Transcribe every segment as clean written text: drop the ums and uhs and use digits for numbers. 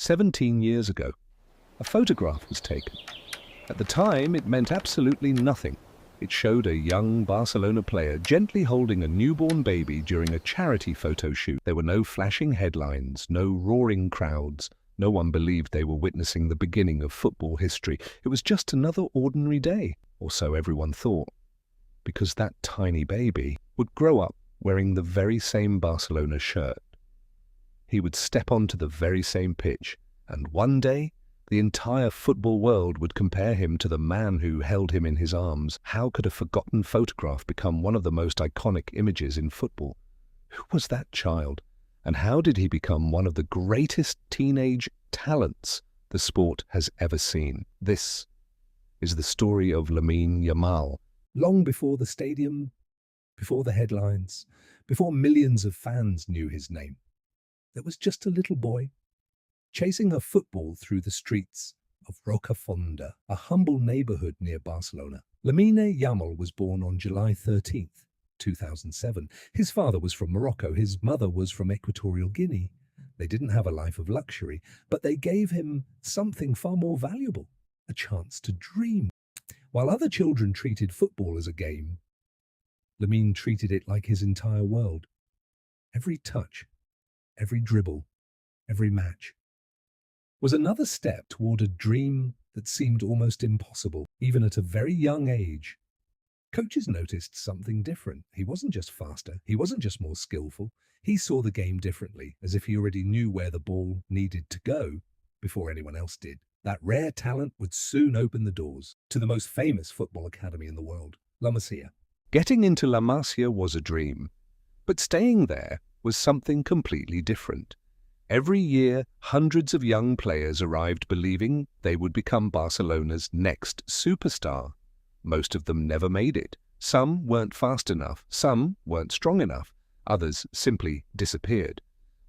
17 years ago, a photograph was taken. At the time, it meant absolutely nothing. It showed a young Barcelona player gently holding a newborn baby during a charity photo shoot. There were no flashing headlines, no roaring crowds. No one believed they were witnessing the beginning of football history. It was just another ordinary day, or so everyone thought, because that tiny baby would grow up wearing the very same Barcelona shirt. He would step onto the very same pitch, and one day, the entire football world would compare him to the man who held him in his arms. How could a forgotten photograph become one of the most iconic images in football? Who was that child? And how did he become one of the greatest teenage talents the sport has ever seen? This is the story of Lamine Yamal. Long before the stadium, before the headlines, before millions of fans knew his name, there was just a little boy chasing a football through the streets of Rocafonda, a humble neighborhood near Barcelona. Lamine Yamal was born on July 13th, 2007. His father was from Morocco. His mother was from Equatorial Guinea. They didn't have a life of luxury, but they gave him something far more valuable, a chance to dream. While other children treated football as a game, Lamine treated it like his entire world. Every touch, every dribble, every match was another step toward a dream that seemed almost impossible, even at a very young age. Coaches noticed something different. He wasn't just faster, he wasn't just more skillful. He saw the game differently, as if he already knew where the ball needed to go before anyone else did. That rare talent would soon open the doors to the most famous football academy in the world, La Masia. Getting into La Masia was a dream, but staying there was something completely different. Every year, hundreds of young players arrived believing they would become Barcelona's next superstar. Most of them never made it. Some weren't fast enough, some weren't strong enough, others simply disappeared.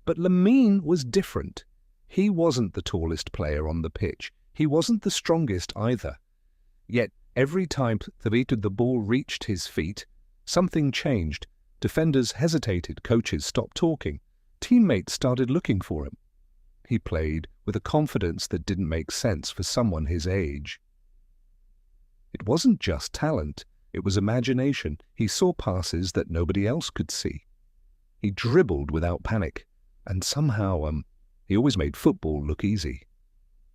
But Lamine was different. He wasn't the tallest player on the pitch. He wasn't the strongest either. Yet every time the ball reached his feet, something changed. Defenders hesitated, coaches stopped talking. Teammates started looking for him. He played with a confidence that didn't make sense for someone his age. It wasn't just talent, it was imagination. He saw passes that nobody else could see. He dribbled without panic, and somehow, he always made football look easy.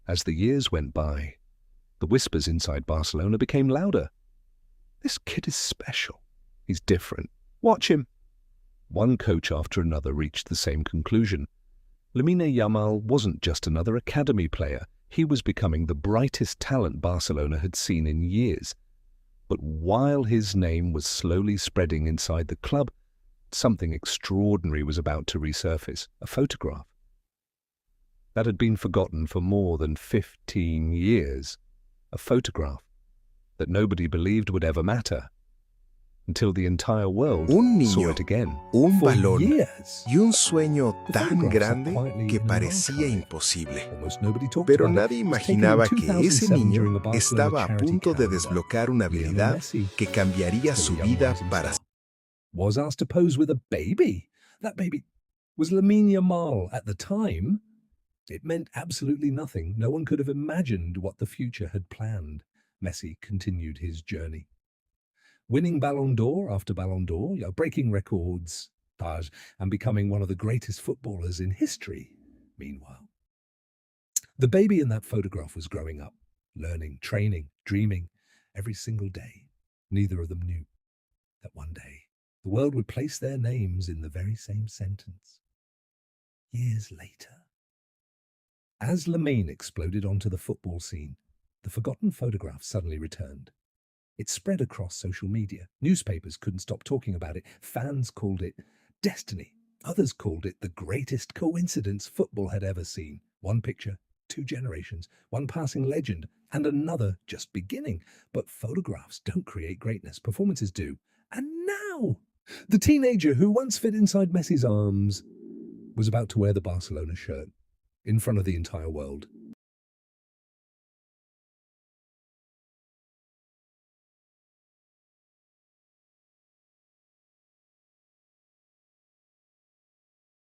As the years went by, the whispers inside Barcelona became louder. This kid is special. He's different. Watch him. One coach after another reached the same conclusion. Lamine Yamal wasn't just another academy player. He was becoming the brightest talent Barcelona had seen in years. But while his name was slowly spreading inside the club, something extraordinary was about to resurface, a photograph that had been forgotten for more than 15 years, a photograph that nobody believed would ever matter, until the entire world saw it again. Un For balón years, y un sueño the tan photographs sat grande quietly que in an parecía archive. imposible. Almost nobody talked Pero about it. nadie It was taken in imaginaba que ese 2007 during niño a Barcelona estaba a charity punto de calendar. desbloquear una Lionel habilidad Messi, que cambiaría still su a young vida rising para star, was asked to pose with a baby. That baby was Lamine Yamal. At the time, it meant absolutely nothing. No one could have imagined what the future had planned. Messi continued his journey, winning Ballon d'Or after Ballon d'Or, breaking records, and becoming one of the greatest footballers in history. Meanwhile, the baby in that photograph was growing up, learning, training, dreaming every single day. Neither of them knew that one day the world would place their names in the very same sentence. Years later, as Lamine exploded onto the football scene, the forgotten photograph suddenly returned. It spread across social media. Newspapers couldn't stop talking about it. Fans called it destiny. Others called it the greatest coincidence football had ever seen. One picture, two generations, one passing legend, and another just beginning. But photographs don't create greatness. Performances do. And now, the teenager who once fit inside Messi's arms was about to wear the Barcelona shirt in front of the entire world.